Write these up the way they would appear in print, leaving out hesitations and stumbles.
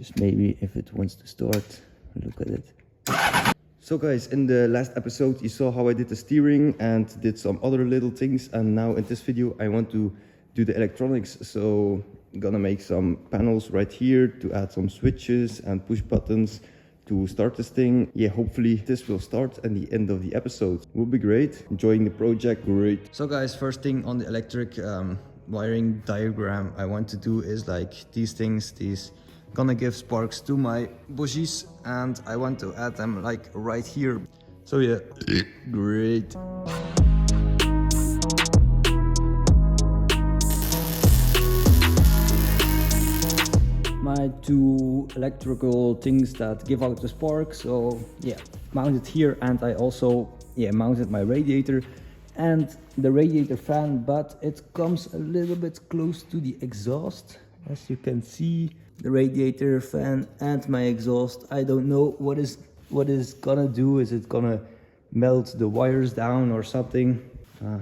Just maybe if it wants to start, look at it. So guys, in the last episode you saw how I did the steering and did some other little things, and now in this video I want to do the electronics. So I'm gonna make some panels right here to add some switches and push buttons to start this thing. Yeah, hopefully this will start at the end of the episode. Will be great. Enjoying the project, great. So guys, first thing on the electric wiring diagram I want to do is like these things. These gonna give sparks to my bushes, and I want to add them like right here. So yeah, great. My two electrical things that give out the spark, so yeah, mounted here, and I also mounted my radiator and the radiator fan, but it comes a little bit close to the exhaust. As you can see, the radiator fan and my exhaust, I don't know what is gonna do. Is it gonna melt the wires down or something?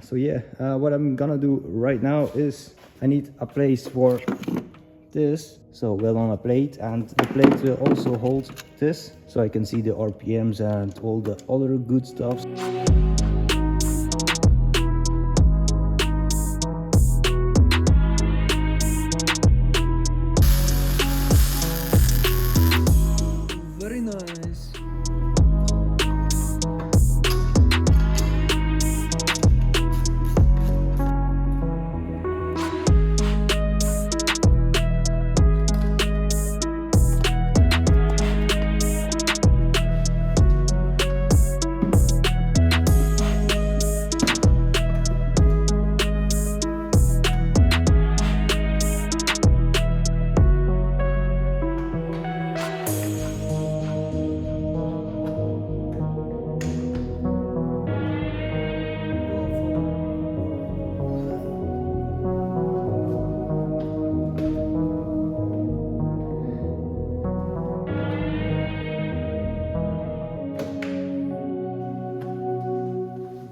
So yeah, what I'm gonna do right now is I need a place for this, so weld on a plate, and the plate will also hold this, so I can see the RPMs and all the other good stuff.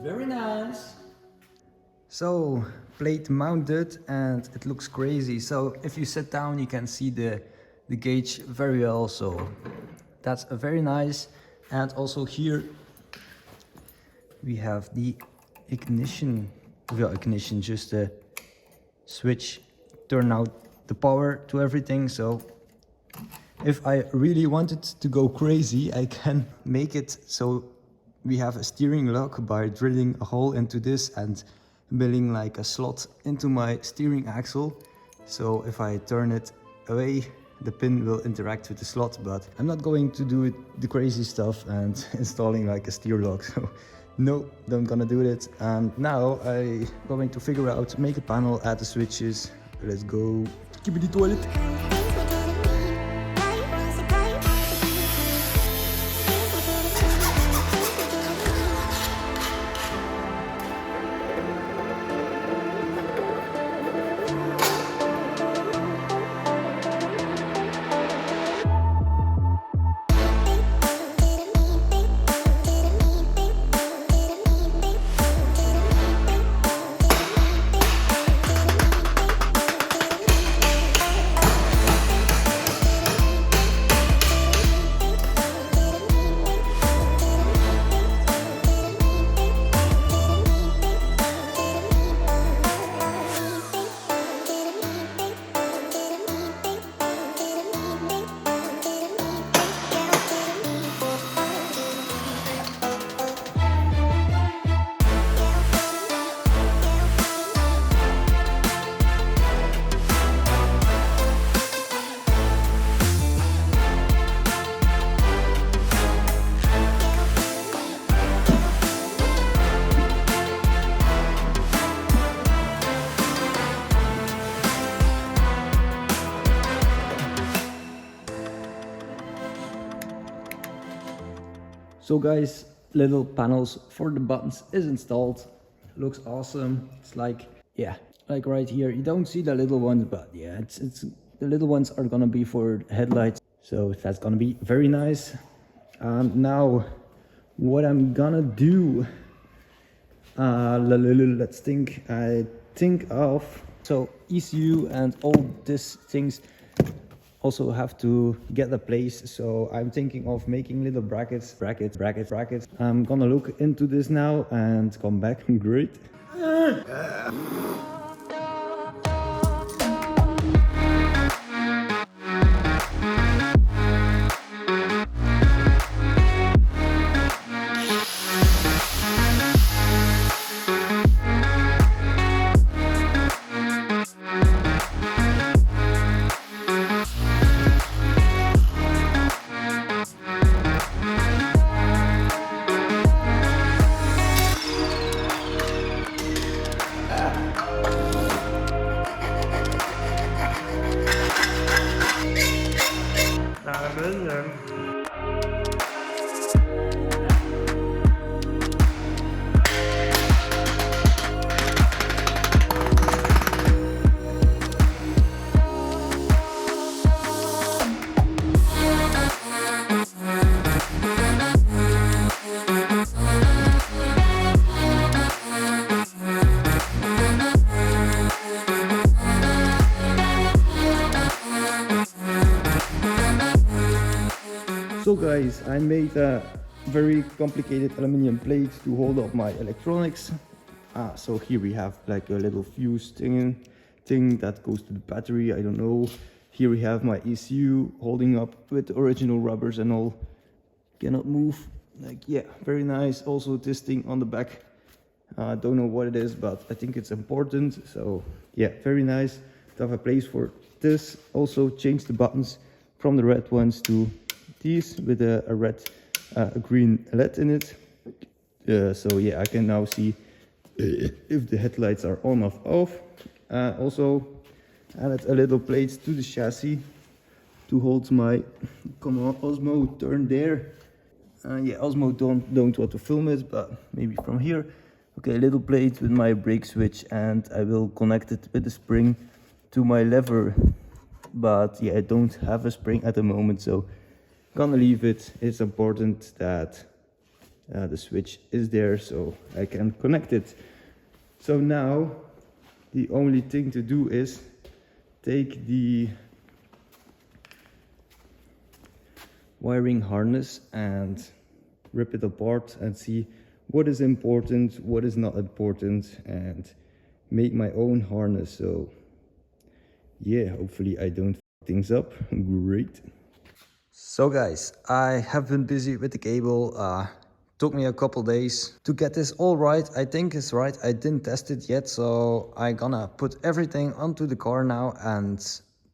Very nice. So plate mounted and it looks crazy. So if you sit down you can see the gauge very well, so that's very nice. And also here we have the ignition, just a switch, turn out the power to everything. So if I really wanted to go crazy, I can make it so we have a steering lock by drilling a hole into this and milling like a slot into my steering axle. So if I turn it away, the pin will interact with the slot, but I'm not going to do the crazy stuff and installing like a steer lock. So no, I'm gonna do it. And now I'm going to figure out, make a panel, add the switches. Let's go. Keep it the toilet. So guys, little panels for the buttons is installed. Looks awesome. It's like, yeah, like right here. You don't see the little ones, but yeah, it's the little ones are gonna be for headlights. So that's gonna be very nice. Now, what I'm gonna do, let's think. I think of, so ECU and all these things also have to get a place, so I'm thinking of making little brackets. I'm gonna look into this now and come back. Great. So guys, I made a very complicated aluminum plate to hold up my electronics. So here we have like a little fuse thing that goes to the battery, I don't know. Here we have my ECU holding up with the original rubbers and all. Cannot move. Like, yeah, very nice. Also this thing on the back. Don't know what it is, but I think it's important. So yeah, very nice to have a place for this. Also change the buttons from the red ones to these with a red green LED in it. So yeah, I can now see if the headlights are on or off. Also added a little plate to the chassis to hold my, come on Osmo, turn there. Yeah, Osmo don't want to film it, but maybe from here. Okay, a little plate with my brake switch, and I will connect it with the spring to my lever. But yeah, I don't have a spring at the moment, so gonna leave it. It's important that the switch is there so I can connect it. So now the only thing to do is take the wiring harness and rip it apart and see what is important, what is not important, and make my own harness. So yeah, hopefully I don't fuck things up. Great. So guys, I have been busy with the cable. Took me a couple days to get this all right. I think it's right. I didn't test it yet, so I'm gonna put everything onto the car now and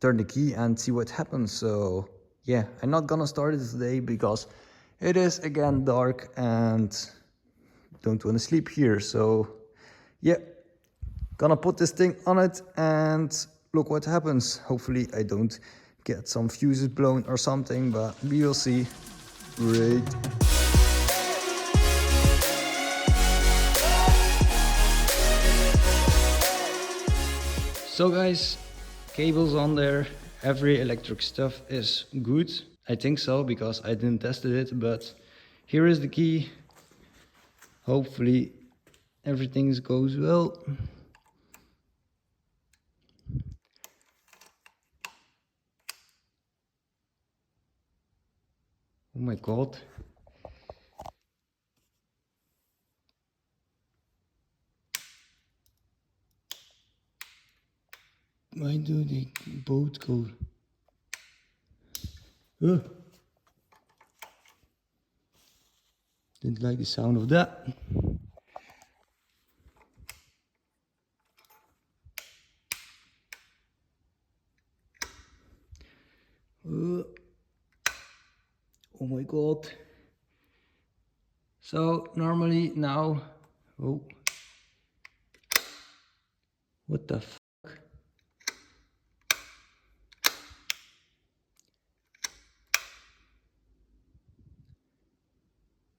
turn the key and see what happens. So yeah, I'm not gonna start it today because it is again dark and don't want to sleep here. So yeah, gonna put this thing on it and look what happens. Hopefully I don't get some fuses blown or something, but we will see. Great. So guys, cables on there, every electric stuff is good. I think so, because I didn't test it, but here is the key. Hopefully everything goes well. Oh my god. Why do they both go? Didn't like the sound of that. Oh my god. So normally now, oh, what the fuck?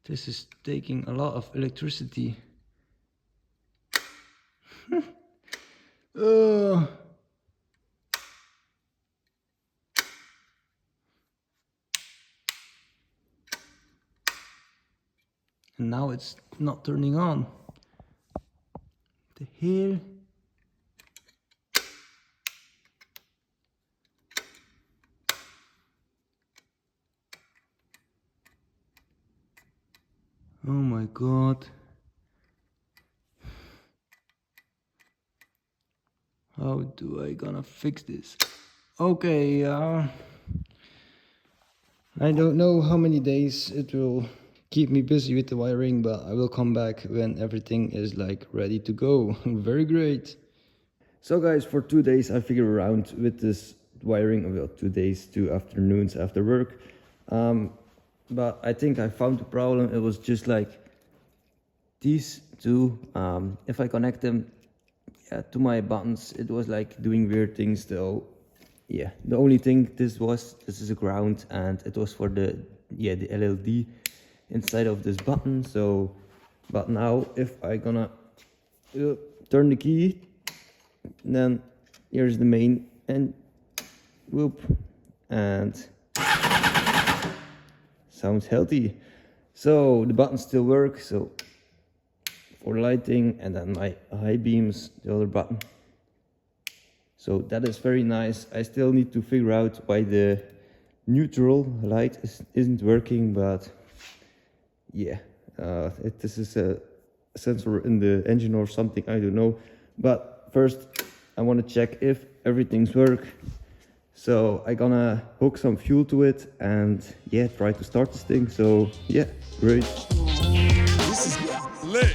This is taking a lot of electricity. And now it's not turning on. The hell? Oh my god. How do I gonna fix this? Okay, I don't know how many days it will keep me busy with the wiring, but I will come back when everything is like ready to go. Very great. So guys, for 2 days I figured around with this wiring, well, 2 days, 2 afternoons after work. But I think I found the problem. It was just like these two, if I connect them to my buttons, it was like doing weird things though. Yeah, the only thing this is a ground, and it was for the LLD inside of this button. So, but now if I gonna turn the key, then here's the main, and whoop, and sounds healthy. So the buttons still work, so for lighting, and then my high beams, the other button. So that is very nice. I still need to figure out why the neutral light isn't working, but yeah, this is a sensor in the engine or something, I don't know. But first I want to check if everything's work. So I'm gonna hook some fuel to it and yeah, try to start this thing. So yeah, great. This is lit.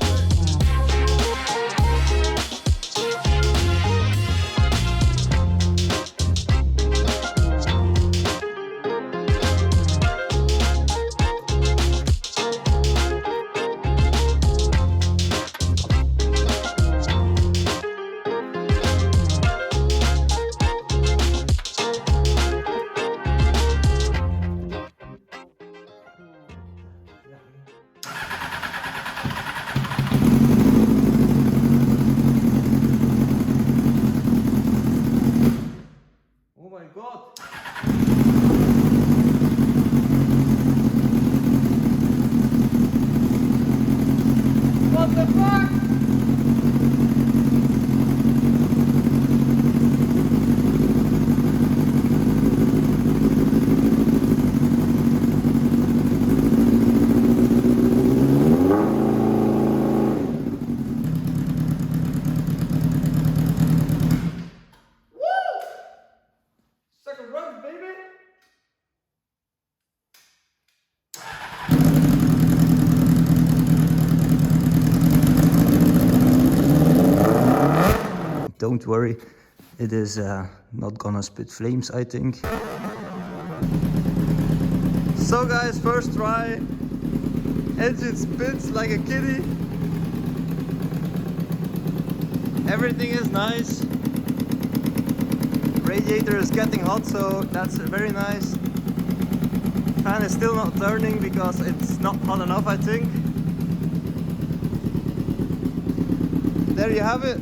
Oh my god! What the fuck? Second run, baby! Don't worry, it is not gonna spit flames, I think. So guys, first try. Engine spits like a kitty. Everything is nice. Radiator is getting hot, so that's very nice. Fan is still not turning because it's not hot enough, I think. There you have it.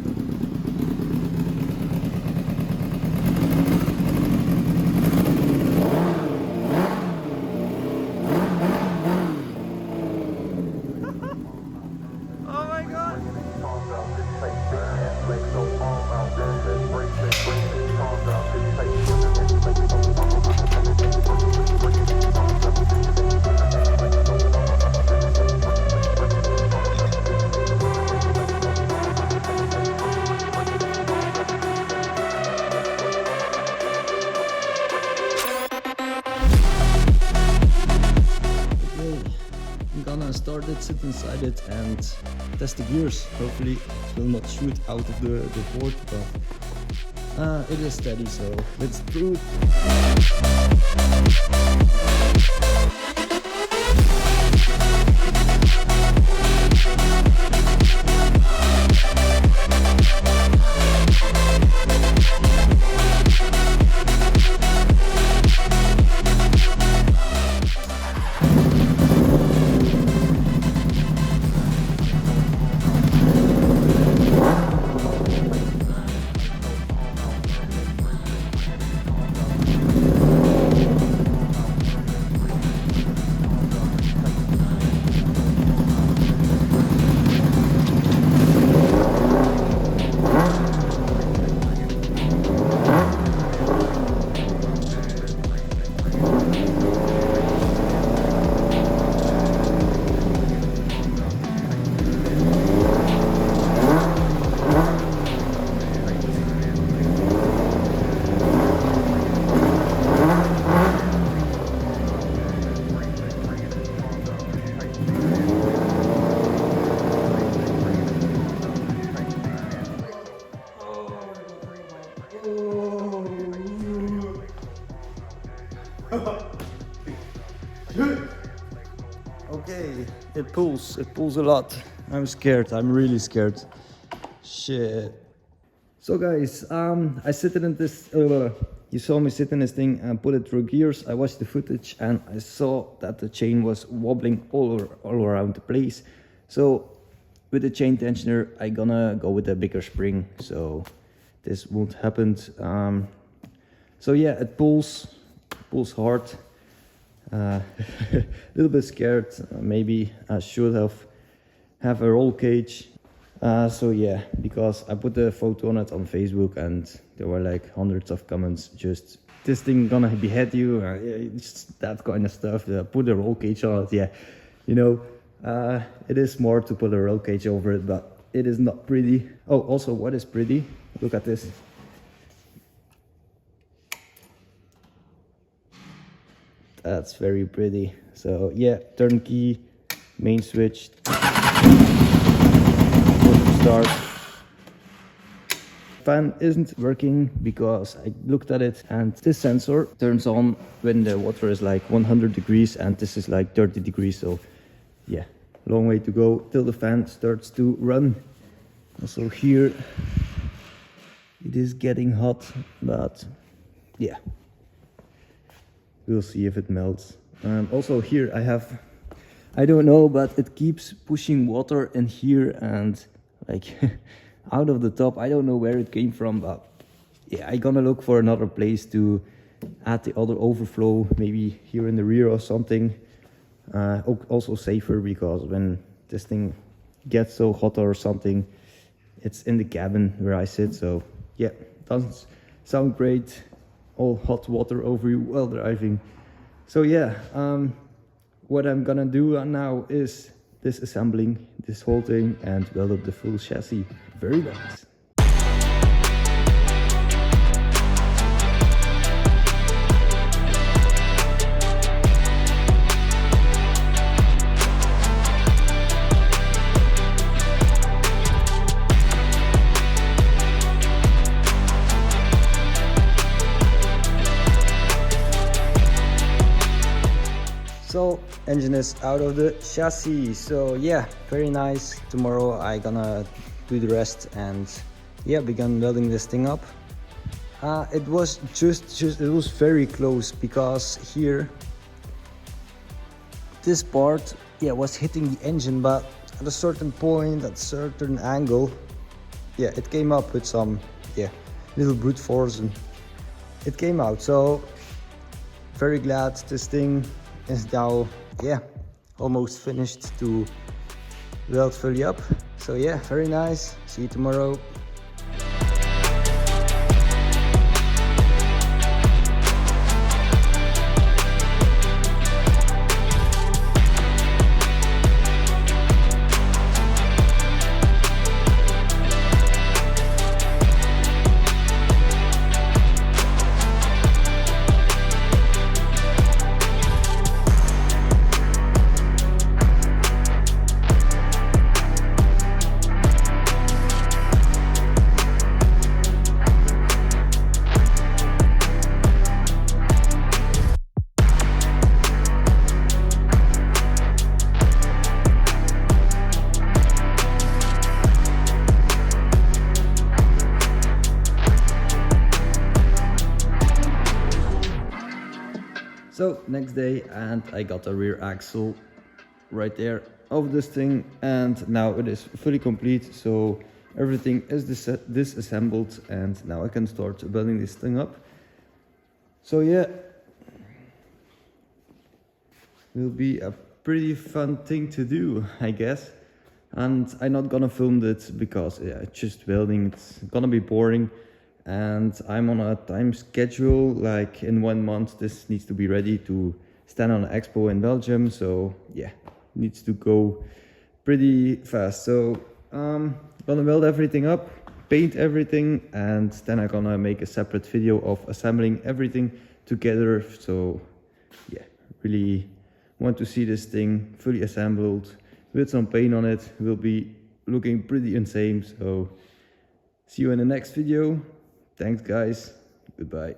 Oh my god! I'm gonna start it, sit inside it and test the gears. Hopefully it will not shoot out of the board, but it is steady, so let's do it. Okay, it pulls a lot. I'm scared, I'm really scared. Shit. So guys, I sit in this, you saw me sit in this thing and put it through gears. I watched the footage and I saw that the chain was wobbling all around the place. So with the chain tensioner, I gonna go with a bigger spring, so this won't happen. So yeah, it pulls hard. A little bit scared. Maybe I should have a roll cage. So yeah, because I put the photo on it on Facebook and there were like hundreds of comments, just this thing gonna behead you, it's that kind of stuff. Put a roll cage on it. Yeah, you know, it is smart to put a roll cage over it, but it is not pretty. Oh, also what is pretty, look at this. That's very pretty. So yeah, turnkey, main switch, start. Fan isn't working because I looked at it and this sensor turns on when the water is like 100 degrees and this is like 30 degrees. So yeah, long way to go till the fan starts to run. Also here it is getting hot, but yeah, we'll see if it melts. Also here I don't know, but it keeps pushing water in here and like out of the top. I don't know where it came from, but yeah, I'm gonna look for another place to add the other overflow, maybe here in the rear or something. Also safer, because when this thing gets so hot or something, it's in the cabin where I sit. So yeah, doesn't sound great, all hot water over you while driving. So yeah, what I'm gonna do now is disassembling this whole thing and weld up the full chassis. Very nice. So engine is out of the chassis, so yeah, very nice. Tomorrow I gonna do the rest and yeah, begin welding this thing up. It was it was very close, because here this part, yeah, was hitting the engine, but at a certain point, at a certain angle, yeah, it came up with some, yeah, little brute force and it came out. So very glad this thing is now, yeah, almost finished to weld fully up. So yeah, very nice. See you tomorrow. So next day, and I got a rear axle right there of this thing, and now it is fully complete. So everything is disassembled and now I can start building this thing up. So yeah, will be a pretty fun thing to do, I guess. And I'm not gonna film it because yeah, it's just welding, it's gonna be boring. And I'm on a time schedule, like in 1 month this needs to be ready to stand on an expo in Belgium. So yeah, needs to go pretty fast. So gonna weld everything up, paint everything, and then I'm gonna make a separate video of assembling everything together. So yeah, really want to see this thing fully assembled with some paint on it. Will be looking pretty insane. So see you in the next video. Thanks guys, goodbye.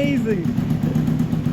amazing.